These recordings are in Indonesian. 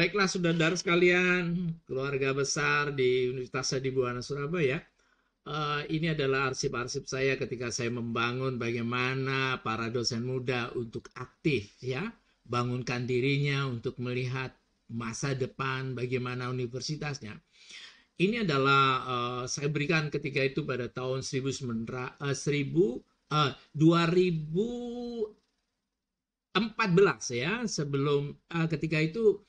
Baiklah saudara sekalian, keluarga besar di Universitas Adibuana Surabaya. Ini adalah arsip-arsip saya ketika saya membangun bagaimana para dosen muda untuk aktif ya, bangunkan dirinya untuk melihat masa depan bagaimana universitasnya. Ini adalah saya berikan ketika itu pada tahun 2014 ya, sebelum ketika itu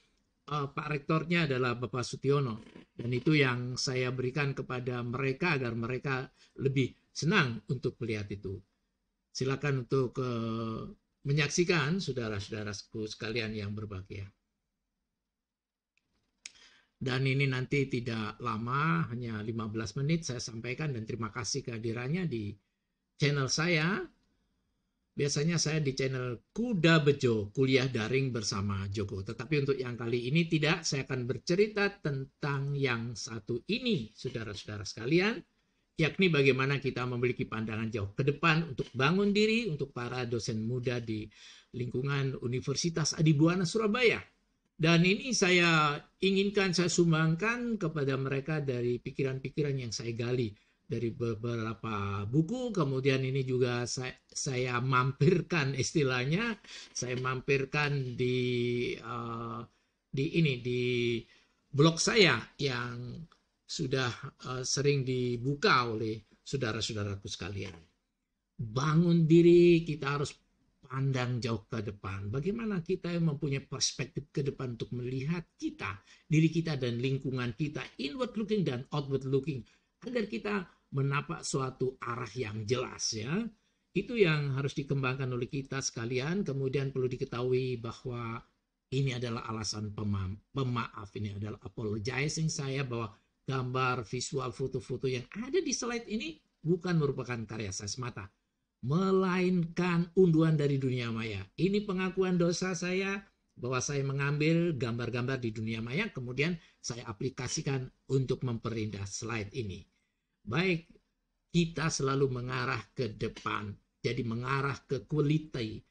Pak Rektornya adalah Bapak Sutiono. Dan itu yang saya berikan kepada mereka agar mereka lebih senang untuk melihat itu. Silakan untuk menyaksikan saudara-saudaraku sekalian yang berbahagia. Dan ini nanti tidak lama, hanya 15 menit saya sampaikan dan terima kasih kehadirannya di channel saya. Biasanya saya di channel Kuda Bejo, kuliah daring bersama Joko. Tetapi untuk yang kali ini tidak, saya akan bercerita tentang yang satu ini, saudara-saudara sekalian, yakni bagaimana kita memiliki pandangan jauh ke depan untuk bangun diri untuk para dosen muda di lingkungan Universitas Adibuana Surabaya. Dan ini saya inginkan saya sumbangkan kepada mereka dari pikiran-pikiran yang saya gali dari beberapa buku, kemudian ini juga saya mampirkan istilahnya, saya mampirkan di blog saya yang sudah sering dibuka oleh saudara-saudaraku sekalian. Bangun diri, kita harus pandang jauh ke depan. Bagaimana kita mempunyai perspektif ke depan untuk melihat kita, diri kita dan lingkungan kita, inward looking dan outward looking, agar kita menapak suatu arah yang jelas ya. Itu yang harus dikembangkan oleh kita sekalian. Kemudian perlu diketahui bahwa ini adalah alasan pemaaf, ini adalah apologizing saya bahwa gambar, visual, foto-foto yang ada di slide ini bukan merupakan karya saya semata, melainkan unduhan dari dunia maya. Ini pengakuan dosa saya bahwa saya mengambil gambar-gambar di dunia maya, kemudian saya aplikasikan untuk memperindah slide ini. Baik, kita selalu mengarah ke depan, jadi mengarah ke quality.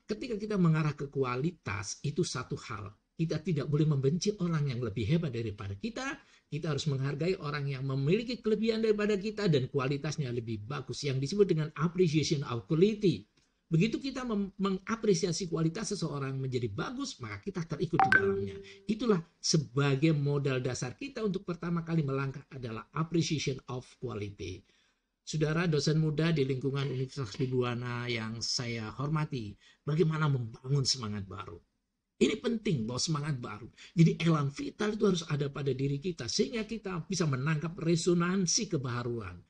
Ketika kita mengarah ke kualitas, itu satu hal. Kita tidak boleh membenci orang yang lebih hebat daripada kita. Kita harus menghargai orang yang memiliki kelebihan daripada kita dan kualitasnya lebih bagus, yang disebut dengan appreciation of quality. Begitu kita mengapresiasi kualitas seseorang menjadi bagus, maka kita terikut di dalamnya. Itulah sebagai modal dasar kita untuk pertama kali melangkah adalah appreciation of quality. Saudara dosen muda di lingkungan Universitas Adibuana yang saya hormati, bagaimana membangun semangat baru. Ini penting bahwa semangat baru. Jadi elan vital itu harus ada pada diri kita sehingga kita bisa menangkap resonansi kebaharuan.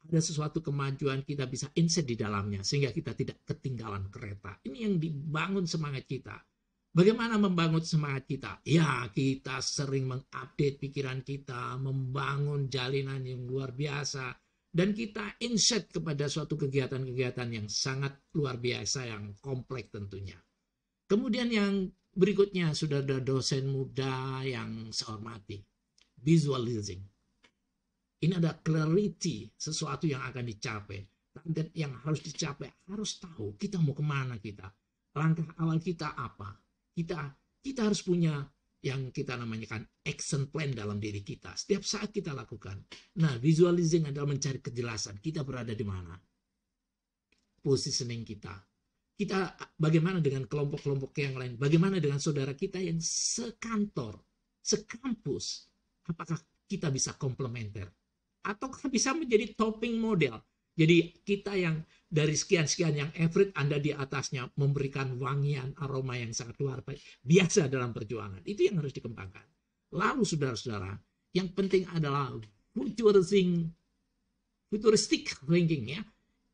Ada sesuatu kemajuan kita bisa insight di dalamnya sehingga kita tidak ketinggalan kereta. Ini yang dibangun semangat kita. Bagaimana membangun semangat kita? Ya, kita sering mengupdate pikiran kita, membangun jalinan yang luar biasa, dan kita insight kepada suatu kegiatan-kegiatan yang sangat luar biasa, yang kompleks tentunya. Kemudian yang berikutnya, saudara dosen muda yang saya hormati, visualizing. Ini ada clarity, sesuatu yang akan dicapai. Target yang harus dicapai, harus tahu kita mau kemana kita. Langkah awal kita apa? Kita harus punya yang kita namakan action plan dalam diri kita. Setiap saat kita lakukan. Nah, visualizing adalah mencari kejelasan. Kita berada di mana? Positioning kita. Kita bagaimana dengan kelompok-kelompok yang lain? Bagaimana dengan saudara kita yang sekantor, sekampus? Apakah kita bisa komplementer? Atau bisa menjadi topping model. Jadi kita yang dari sekian-sekian yang average, Anda di atasnya memberikan wangian aroma yang sangat luar biasa dalam perjuangan. Itu yang harus dikembangkan. Lalu saudara-saudara, yang penting adalah futuristic thinking ya.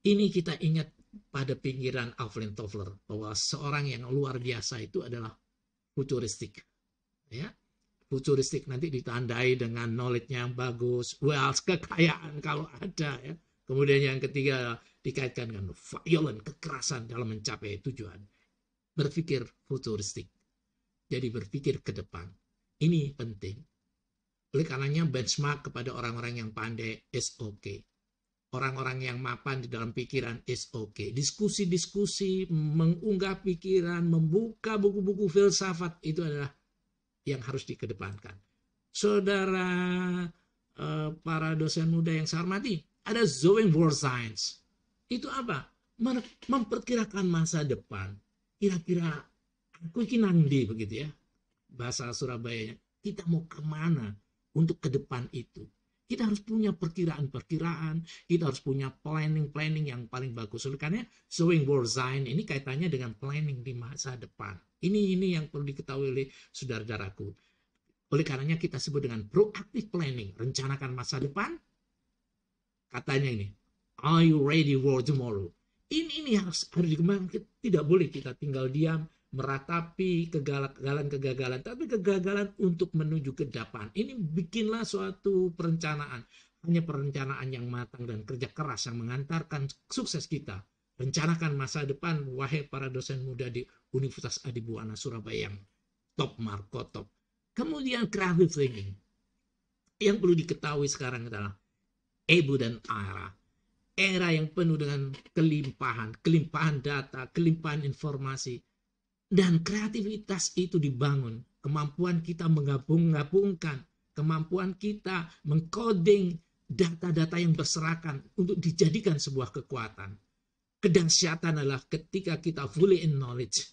Ini kita ingat pada pikiran Alvin Toffler bahwa seorang yang luar biasa itu adalah futuristik. Ya. Futuristik nanti ditandai dengan knowledge-nya yang bagus, wealth, kekayaan kalau ada ya. Kemudian yang ketiga dikaitkan dengan violent, kekerasan dalam mencapai tujuan. Berpikir futuristik. Jadi berpikir ke depan. Ini penting. Oleh karenanya benchmark kepada orang-orang yang pandai is okay. Orang-orang yang mapan di dalam pikiran is okay. Diskusi-diskusi, mengunggah pikiran, membuka buku-buku filsafat itu adalah yang harus dikedepankan. Saudara, para dosen muda yang saya hormati, ada Zoeing World Science. Itu apa? Memperkirakan masa depan. Kira-kira aku iki nangdi begitu ya. Bahasa Surabayanya. Kita mau kemana untuk ke depan itu? Kita harus punya perkiraan-perkiraan, kita harus punya planning-planning yang paling bagus. Oleh karena Zoeing World Science ini kaitannya dengan planning di masa depan. Ini yang perlu diketahui oleh saudara-saudaraku. Oleh karenanya kita sebut dengan proactive planning, rencanakan masa depan. Katanya ini, are you ready for tomorrow? Ini harus dikembangkan. Tidak boleh kita tinggal diam, meratapi kegagalan, tapi kegagalan untuk menuju ke depan. Ini bikinlah suatu perencanaan. Hanya perencanaan yang matang dan kerja keras yang mengantarkan sukses kita. Rencanakan masa depan, wahai para dosen muda di Universitas Adibuana Surabaya yang top marko top. Kemudian creative thinking. Yang perlu diketahui sekarang adalah Ebu dan era yang penuh dengan kelimpahan data, kelimpahan informasi, dan kreativitas itu dibangun. Kemampuan kita menggabungkan, kemampuan kita mengcoding data-data yang berserakan untuk dijadikan sebuah kekuatan. Kedahsyatan adalah ketika kita fully in knowledge,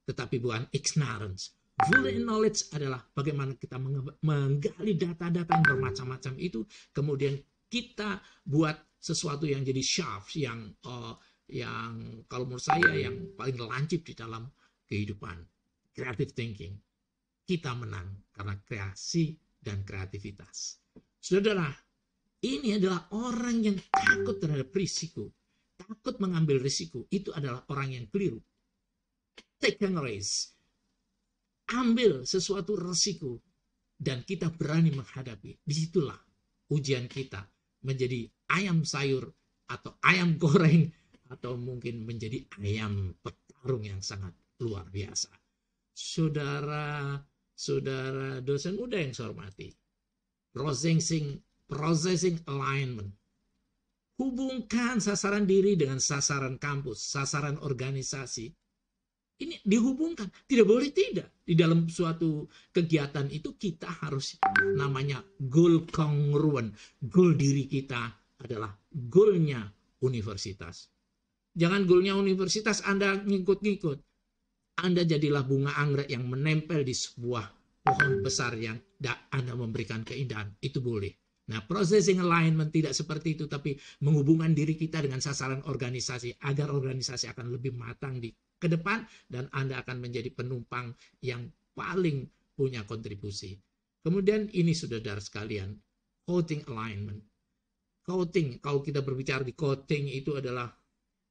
tetapi bukan ignorance. Fully in knowledge adalah bagaimana kita menggali data-data yang bermacam-macam itu, kemudian kita buat sesuatu yang jadi sharp, yang kalau menurut saya yang paling lancip di dalam kehidupan. Creative thinking. Kita menang karena kreasi dan kreativitas. Saudara, ini adalah orang yang takut terhadap risiko, takut mengambil risiko. Itu adalah orang yang keliru. Take a risk. Ambil sesuatu risiko dan kita berani menghadapi. Disitulah ujian kita menjadi ayam sayur atau ayam goreng atau mungkin menjadi ayam petarung yang sangat luar biasa. Saudara dosen muda yang saya hormati, processing alignment. Hubungkan sasaran diri dengan sasaran kampus, sasaran organisasi. Ini dihubungkan, tidak boleh tidak. Di dalam suatu kegiatan itu kita harus namanya goal congruent. Goal diri kita adalah goalnya universitas. Jangan goalnya universitas Anda ngikut-ngikut. Anda jadilah bunga anggrek yang menempel di sebuah pohon besar yang Anda memberikan keindahan. Itu boleh. Nah, processing alignment tidak seperti itu, tapi menghubungkan diri kita dengan sasaran organisasi agar organisasi akan lebih matang di ke depan dan Anda akan menjadi penumpang yang paling punya kontribusi. Kemudian ini saudara sekalian, coding alignment. Coding, kalau kita berbicara di coding itu adalah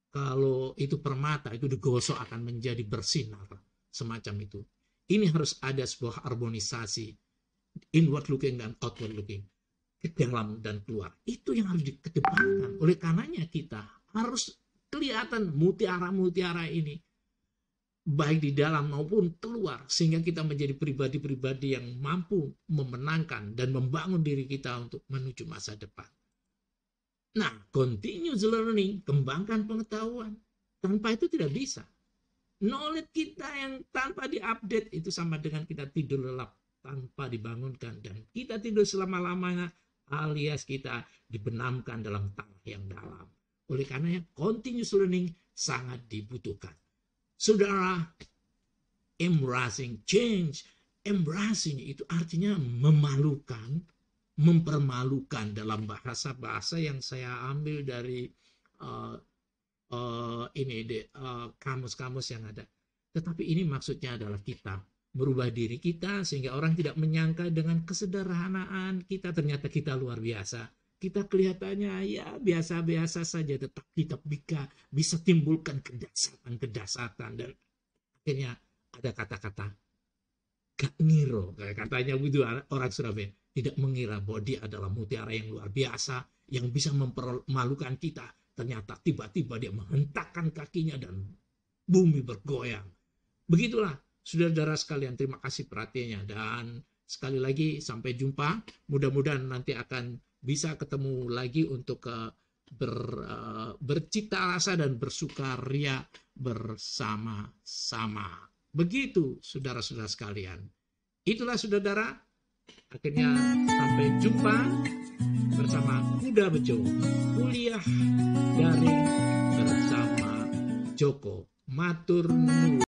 kalau itu permata, itu digosok akan menjadi bersinar. Semacam itu. Ini harus ada sebuah harmonisasi inward looking dan outward looking. Ke dalam dan keluar. Itu yang harus dikedepankan. Oleh karenanya kita harus kelihatan mutiara-mutiara ini. Baik di dalam maupun keluar. Sehingga kita menjadi pribadi-pribadi yang mampu memenangkan dan membangun diri kita untuk menuju masa depan. Nah, continuous learning, kembangkan pengetahuan. Tanpa itu tidak bisa. Knowledge kita yang tanpa diupdate itu sama dengan kita tidur lelap tanpa dibangunkan. Dan kita tidur selama-lamanya alias kita dibenamkan dalam tanah yang dalam. Oleh karenanya continuous learning sangat dibutuhkan. Saudara, embracing change. Embracing itu artinya memalukan, mempermalukan dalam bahasa-bahasa yang saya ambil dari kamus-kamus yang ada. Tetapi ini maksudnya adalah kita merubah diri kita sehingga orang tidak menyangka dengan kesederhanaan kita ternyata kita luar biasa. Kita kelihatannya ya biasa-biasa saja, tetap kita bisa timbulkan kedasatan dan akhirnya ada kata-kata gak ngiro, katanya begitu orang Surabaya, tidak mengira bahwa dia adalah mutiara yang luar biasa yang bisa mempermalukan kita. Ternyata tiba-tiba dia menghentakkan kakinya dan bumi bergoyang. Begitulah saudara-saudara sekalian, terima kasih perhatiannya dan sekali lagi sampai jumpa. Mudah-mudahan nanti akan bisa ketemu lagi untuk bercita rasa dan bersukaria bersama-sama. Begitu saudara-saudara sekalian. Itulah saudara, akhirnya sampai jumpa bersama Kuda Bejo, kuliah daring bersama Joko. Matur nuwun.